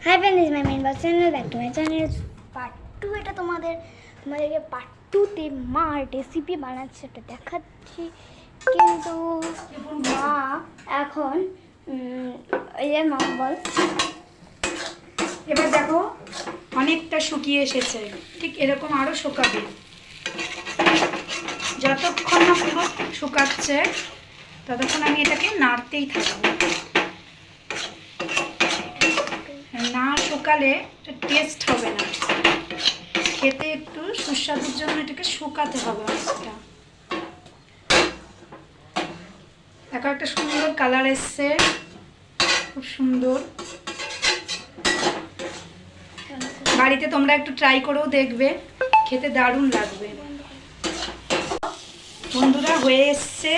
High friends, my main box channel back to my channel part 2। এটা তোমাদেরকে part 2তে মা recipe বানাচ্ছে, এটা দেখাচ্ছি। কিন্তু মা এখন এই যে মা বল, এবার দেখো অনেকটা শুকিয়ে এসেছে, ঠিক এরকম আরও শুকাবে। যতক্ষণ না পুরো শুকাচ্ছে ততক্ষণ আমি এটাকে নাড়তেই থাকবো। না শুকালে টেস্ট হবে না, খেতে একটু সুস্বাদুর জন্য এটাকে শুকাতে হবে অনেকটা। দেখো একটা সুন্দর কালার এসছে, খুব সুন্দর। বাড়িতে তোমরা একটু ট্রাই করেও দেখবে, খেতে দারুণ লাগবে। বন্ধুরা হয়ে এসছে,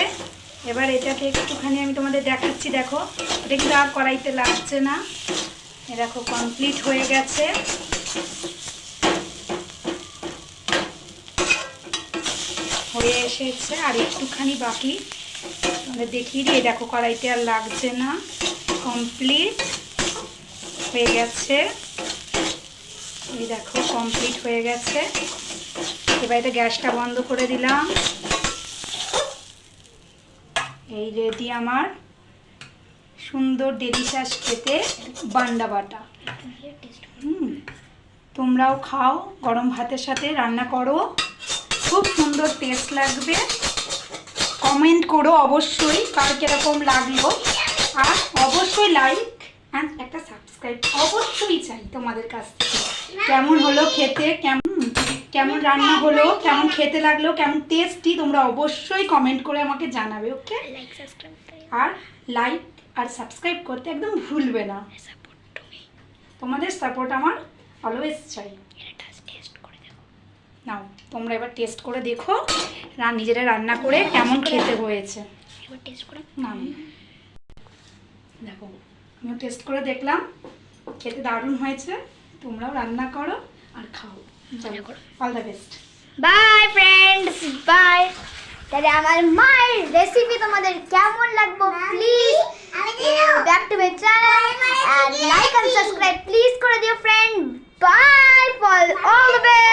এবার এটাকে একটুখানি আমি তোমাদের দেখাচ্ছি। দেখো এটা কিন্তু আর কড়াইতে লাগছে না, এ দেখো কমপ্লিট হয়ে গেছে। হয়ে এসেছে, আর একটুখানি বাকি, তোমাদের দেখিয়ে দিই। দেখো কড়াইতে আর লাগছে না, কমপ্লিট হয়ে গেছে। এই দেখো কমপ্লিট হয়ে গেছে। এবার এটা গ্যাসটা বন্ধ করে দিলাম। এই রেডি আমার সুন্দর ডেলিশাস খেতে বান্ডা বাটা। তোমরাও খাও, গরম ভাতের সাথে রান্না করো, খুব সুন্দর টেস্ট লাগবে। কমেন্ট করো অবশ্যই কার কিরকম লাগলো, আর অবশ্যই লাইক অ্যান্ড একটা সাবস্ক্রাইব অবশ্যই চাই তোমাদের কাছ থেকে। কেমন হলো খেতে, কেমন রান্না হলো, কেমন খেতে লাগলো, কেমন টেস্টি, তোমরা অবশ্যই কমেন্ট করে আমাকে জানাবে। ওকে, আর লাইক আর সাবস্ক্রাইব করতে একদম ভুলবে না। তোমাদের সাপোর্ট আমার অলওয়েজ চাই। নাও তোমরা এবার টেস্ট করে দেখো, নিজেরা রান্না করে কেমন খেতে হয়েছে। না দেখো আমিও টেস্ট করে দেখলাম, খেতে দারুণ হয়েছে। তোমরাও রান্না করো আর খাও। All the best. Bye friends, bye. তাহলে আমার মায়ের রেসিপি তোমাদের কেমন লাগবে, please back to my channel and like and subscribe please করে দিও friend. Bye, for all the best.